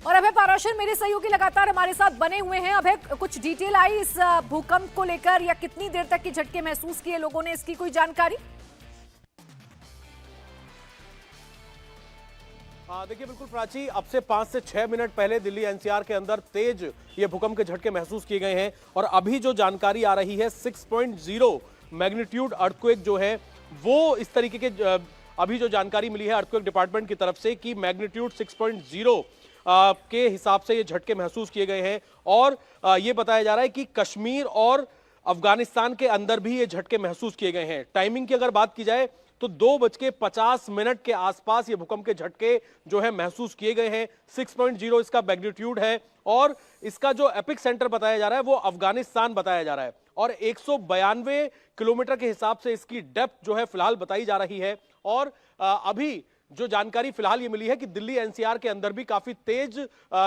और अभय पाराशर मेरे सहयोगी लगातार हमारे साथ बने हुए हैं। अभय, कुछ डिटेल आई इस भूकंप को लेकर या कितनी देर तक के झटके महसूस किए लोगों ने, इसकी कोई जानकारी? देखिए बिल्कुल प्राची, अब से 5 से 6 मिनट पहले दिल्ली एनसीआर के अंदर तेज ये भूकंप के झटके महसूस किए गए हैं और अभी जो जानकारी आ रही है 6.0 मैग्नीट्यूड अर्थक्वेक जो है वो इस तरीके के अभी जो जानकारी मिली है अर्थक्वेक डिपार्टमेंट की तरफ से कि मैग्नीट्यूड 6.0 के हिसाब से ये झटके महसूस किए गए हैं और ये बताया जा रहा है कि कश्मीर और अफगानिस्तान के अंदर भी ये झटके महसूस किए गए हैं। टाइमिंग की अगर बात की जाए तो 2:50 के आसपास ये भूकंप के झटके जो है महसूस किए गए हैं। 6.0 इसका मैग्नीट्यूड है और इसका जो एपिक सेंटर बताया जा रहा है वो अफगानिस्तान बताया जा रहा है और 192 किलोमीटर के हिसाब से इसकी डेप्थ जो है फिलहाल बताई जा रही है। और अभी जो जानकारी फिलहाल ये मिली है कि दिल्ली एनसीआर के अंदर भी काफी तेज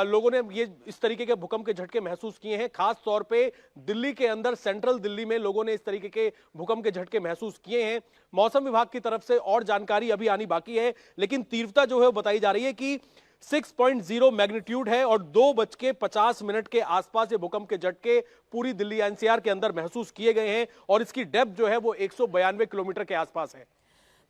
लोगों ने ये इस तरीके के भूकंप के झटके महसूस किए हैं। खास तौर पे दिल्ली के अंदर सेंट्रल दिल्ली में लोगों ने इस तरीके के भूकंप के झटके महसूस किए हैं। मौसम विभाग की तरफ से और जानकारी अभी आनी बाकी है, लेकिन तीव्रता जो है वो बताई जा रही है कि 6.0 मैग्नीट्यूड है और 2:50 के आसपास ये भूकंप के झटके पूरी दिल्ली एनसीआर के अंदर महसूस किए गए हैं और इसकी डेप्थ जो है वो 192 किलोमीटर के आसपास है।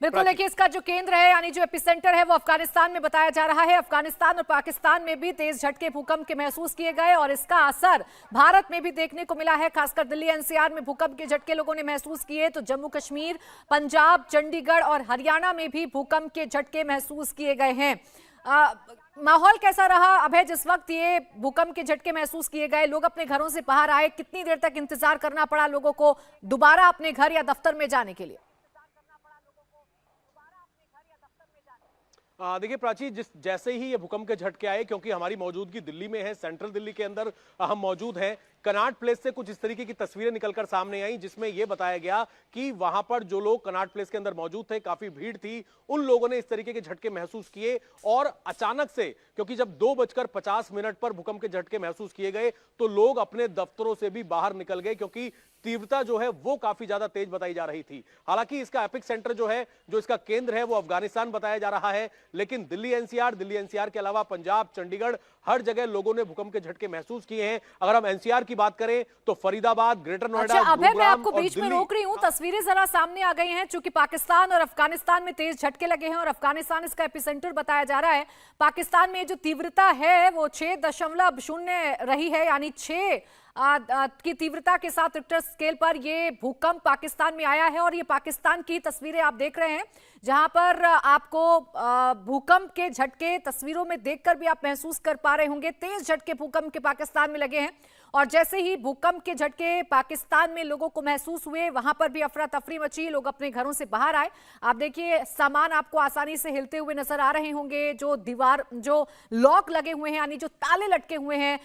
बिल्कुल, देखिए इसका जो केंद्र है यानी जो एपिसेंटर है वो अफगानिस्तान में बताया जा रहा है। अफगानिस्तान और पाकिस्तान में भी तेज झटके भूकंप के महसूस किए गए और इसका असर भारत में भी देखने को मिला है। खासकर दिल्ली एनसीआर में भूकंप के झटके लोगों ने महसूस किए तो जम्मू कश्मीर, पंजाब, चंडीगढ़ और हरियाणा में भी भूकंप के झटके महसूस किए गए हैं। माहौल कैसा रहा अभय जिस वक्त ये भूकंप के झटके महसूस किए गए? लोग अपने घरों से बाहर आए, कितनी देर तक इंतजार करना पड़ा लोगों को दोबारा अपने घर या दफ्तर में जाने के लिए? देखिए प्राची, जैसे ही ये भूकंप के झटके आए, क्योंकि हमारी मौजूदगी दिल्ली में है, सेंट्रल दिल्ली के अंदर हम मौजूद हैं, कनॉट प्लेस से कुछ इस तरीके की तस्वीरें निकलकर सामने आई जिसमें यह बताया गया कि वहां पर जो लोग कनॉट प्लेस के अंदर मौजूद थे, काफी भीड़ थी, उन लोगों ने इस तरीके के झटके महसूस किए और अचानक से, क्योंकि जब 2:50 पर भूकंप के झटके महसूस किए गए तो लोग अपने दफ्तरों से भी बाहर निकल गए क्योंकि तीव्रता जो है वो काफी ज्यादा तेज बताई जा रही थी। हालांकि इसका एपिक सेंटर जो है, जो इसका केंद्र है वो अफगानिस्तान बताया जा रहा है, लेकिन दिल्ली एनसीआर के अलावा पंजाब, चंडीगढ़, हर जगह लोगों ने भूकंप के झटके महसूस किए हैं। अगर हम एनसीआर की बात करें तो फरीदाबाद, ग्रेटर नोएडा, अभय मैं आपको बीच में रोक रही हूं, तस्वीरें जरा सामने आ गई हैं चूंकि पाकिस्तान और अफगानिस्तान में तेज झटके लगे हैं और अफगानिस्तान इसका एपिसेंटर बताया जा रहा है। पाकिस्तान में जो तीव्रता है वो 6.0 रही है, यानी 6 की तीव्रता के साथ रिक्टर स्केल पर ये भूकंप पाकिस्तान में आया है और ये पाकिस्तान की तस्वीरें आप देख रहे हैं जहां पर आपको भूकंप के झटके तस्वीरों में देखकर भी आप महसूस कर पा रहे होंगे। तेज झटके भूकंप के पाकिस्तान में लगे हैं और जैसे ही भूकंप के झटके पाकिस्तान में लोगों को महसूस हुए वहां पर भी अफरा तफरी मची, लोग अपने घरों से बाहर आए। आप देखिए सामान आपको आसानी से हिलते हुए नजर आ रहे होंगे, जो दीवार, जो लॉक लगे हुए हैं यानी जो ताले लटके हुए हैं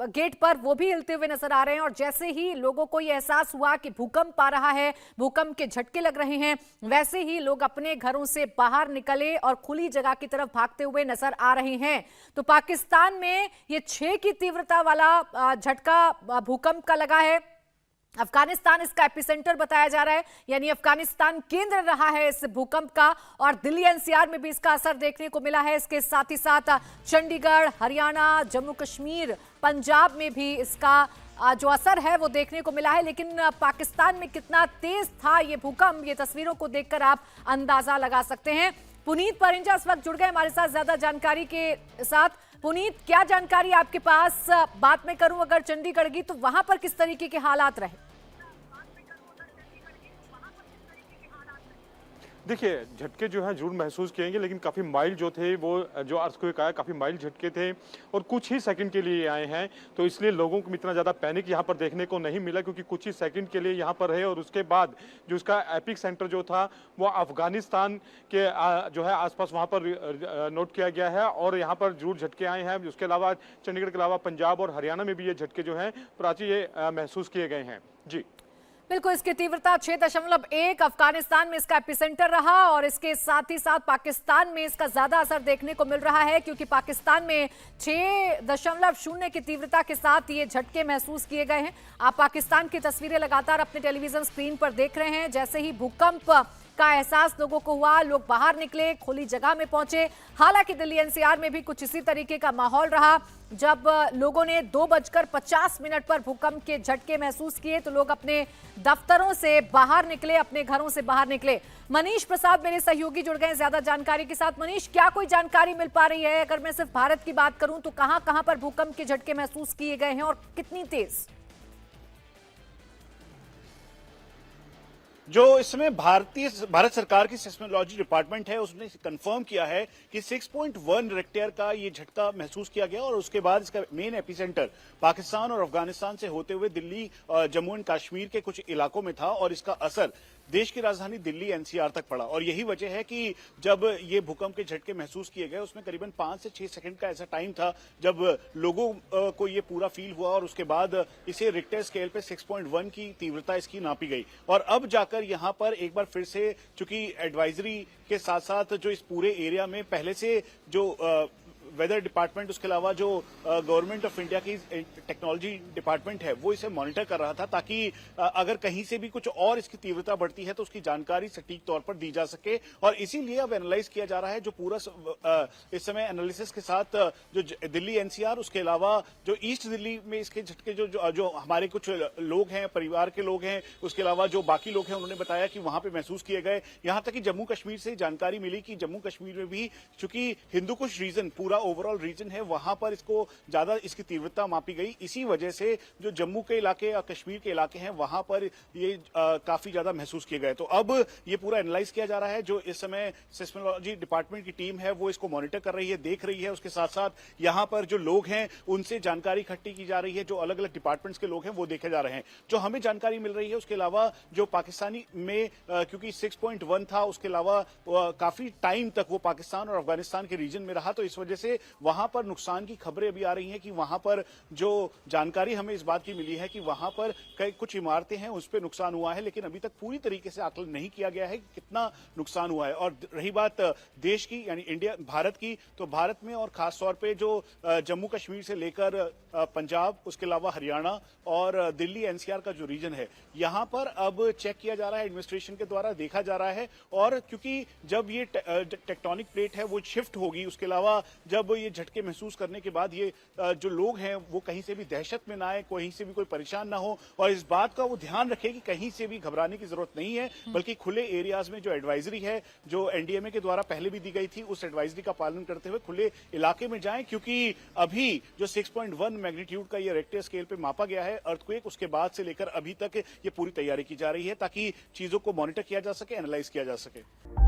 गेट पर वो भी हिलते हुए नजर आ रहे हैं। और जैसे ही लोगों को यह एहसास हुआ कि भूकंप आ रहा है, भूकंप के झटके लग रहे हैं, वैसे ही लोग अपने घरों से बाहर निकले और खुली जगह की तरफ भागते हुए नजर आ रहे हैं। तो पाकिस्तान में ये 6 की तीव्रता वाला झटका भूकंप का लगा है। अफगानिस्तान इसका एपिसेंटर बताया जा रहा है, यानी अफगानिस्तान केंद्र रहा है इस भूकंप का और दिल्ली एनसीआर में भी इसका असर देखने को मिला है। इसके साथ ही साथ चंडीगढ़, हरियाणा, जम्मू कश्मीर, पंजाब में भी इसका जो असर है वो देखने को मिला है। लेकिन पाकिस्तान में कितना तेज था ये भूकंप, ये तस्वीरों को देखकर आप अंदाजा लगा सकते हैं। पुनीत परिंजा इस वक्त जुड़ गए हमारे साथ ज्यादा जानकारी के साथ। पुनीत, क्या जानकारी आपके पास? बात में करूं अगर चंडीगढ़ की तो वहां पर किस तरीके के हालात रहे? देखिए, झटके जो हैं जरूर महसूस किएंगे, लेकिन काफ़ी माइल्ड जो थे वो जो अर्थक्वेक आया काफ़ी माइल्ड झटके थे और कुछ ही सेकंड के लिए आए हैं, तो इसलिए लोगों को इतना ज़्यादा पैनिक यहाँ पर देखने को नहीं मिला क्योंकि कुछ ही सेकंड के लिए यहाँ पर रहे और उसके बाद जो उसका एपिक सेंटर जो था वो अफगानिस्तान के जो है आसपास वहाँ पर नोट किया गया है और यहाँ पर जरूर झटके आए हैं। उसके अलावा चंडीगढ़ के अलावा पंजाब और हरियाणा में भी ये झटके जो हैं प्राची ये महसूस किए गए हैं। जी बिल्कुल, इसकी तीव्रता 6.1 अफगानिस्तान में इसका एपिसेंटर रहा और इसके साथ ही साथ पाकिस्तान में इसका ज्यादा असर देखने को मिल रहा है क्योंकि पाकिस्तान में 6.0 की तीव्रता के साथ ये झटके महसूस किए गए हैं। आप पाकिस्तान की तस्वीरें लगातार अपने टेलीविजन स्क्रीन पर देख रहे हैं। जैसे ही भूकंप का एहसास लोगों को हुआ। लोग बाहर निकले, खुली जगह में पहुंचे। हालांकि दिल्ली एनसीआर में भी कुछ इसी तरीके का माहौल रहा। जब लोगों ने 2:50 पर भूकंप के झटके महसूस किए तो लोग अपने दफ्तरों से बाहर निकले, अपने घरों से बाहर निकले। मनीष प्रसाद मेरे सहयोगी जुड़ गए ज्यादा जानकारी के साथ। मनीष, क्या कोई जानकारी मिल पा रही है? अगर मैं सिर्फ भारत की बात करूं तो कहां कहां पर भूकंप के झटके महसूस किए गए हैं और कितनी तेज? जो इस समय भारत सरकार की सेस्मोलॉजी डिपार्टमेंट है उसने कंफर्म किया है कि 6.1 रिक्टर का ये झटका महसूस किया गया और उसके बाद इसका मेन एपिसेंटर पाकिस्तान और अफगानिस्तान से होते हुए दिल्ली, जम्मू एंड कश्मीर के कुछ इलाकों में था और इसका असर देश की राजधानी दिल्ली एनसीआर तक पड़ा। और यही वजह है कि जब ये भूकंप के झटके महसूस किए गए उसमें करीबन 5 से 6 सेकंड का ऐसा टाइम था जब लोगों को ये पूरा फील हुआ और उसके बाद इसे रिक्टर स्केल पे 6.1 की तीव्रता इसकी नापी गई। और अब जाकर यहां पर एक बार फिर से, चूंकि एडवाइजरी के साथ साथ जो इस पूरे एरिया में पहले से जो वेदर डिपार्टमेंट, उसके अलावा जो गवर्नमेंट ऑफ इंडिया की टेक्नोलॉजी डिपार्टमेंट है वो इसे मॉनिटर कर रहा था ताकि अगर कहीं से भी कुछ और इसकी तीव्रता बढ़ती है तो उसकी जानकारी सटीक तौर पर दी जा सके। और इसीलिए अब एनालाइज किया जा रहा है जो पूरा इस समय एनालिसिस के साथ जो दिल्ली एनसीआर, उसके अलावा जो ईस्ट दिल्ली में इसके झटके जो हमारे कुछ लोग हैं, परिवार के लोग हैं, उसके अलावा जो बाकी लोग हैं उन्होंने बताया कि वहां पे महसूस किए गए। यहां तक कि जम्मू कश्मीर से जानकारी मिली कि जम्मू कश्मीर में भी चूंकि हिंदू कुश रीजन पूरा ओवरऑल रीजन है, वहां पर इसको ज्यादा इसकी तीव्रता मापी गई। इसी वजह से जो जम्मू के इलाके और कश्मीर के इलाके हैं वहां पर ये काफी ज्यादा महसूस किए गए। तो अब ये पूरा एनालाइज किया जा रहा है। जो इस समय सेस्मोलॉजी डिपार्टमेंट की टीम है वो इसको मॉनिटर कर रही है, देख रही है। उसके साथ साथ यहां पर जो लोग हैं उनसे जानकारी इकट्ठी की जा रही है। जो अलग अलग डिपार्टमेंट्स के लोग हैं वो देखे जा रहे हैं। जो हमें जानकारी मिल रही है उसके अलावा जो पाकिस्तानी में क्योंकि 6.1 था, उसके अलावा काफी टाइम तक वो पाकिस्तान और अफगानिस्तान के रीजन में रहा, तो इस वजह से वहां पर नुकसान की खबरें अभी आ रही हैं कि वहां पर जो जानकारी हमें इस बात की मिली है कि वहां पर कई कुछ इमारतें हैं उस पर नुकसान हुआ है, लेकिन अभी तक पूरी तरीके से आकलन नहीं किया गया है कि कितना नुकसान हुआ है। और रही बात देश की यानी इंडिया, भारत की, तो भारत में और खास तौर पे जो जम्मू कश्मीर से लेकर पंजाब, उसके अलावा हरियाणा और दिल्ली एनसीआर का जो रीजन है, यहां पर अब चेक किया जा रहा है, एडमिनिस्ट्रेशन के द्वारा देखा जा रहा है। और क्योंकि जब ये टेक्टोनिक प्लेट है वो शिफ्ट होगी, उसके अलावा जब ये झटके महसूस करने के बाद ये जो लोग हैं वो कहीं से भी दहशत में ना आए, कहीं से भी कोई परेशान ना हो, और इस बात का वो ध्यान रखे कि कहीं से भी घबराने की जरूरत नहीं है, बल्कि खुले एरियाज में जो एडवाइजरी है जो एनडीएमए के द्वारा पहले भी दी गई थी उस एडवाइजरी का पालन करते हुए खुले इलाके में जाएं। क्योंकि अभी जो 6.1 मैग्नीट्यूड का ये रिक्टर स्केल पे मापा गया है अर्थक्वेक, उसके बाद से लेकर अभी तक ये पूरी तैयारी की जा रही है ताकि चीजों को मॉनिटर किया जा सके, एनालाइज किया जा सके।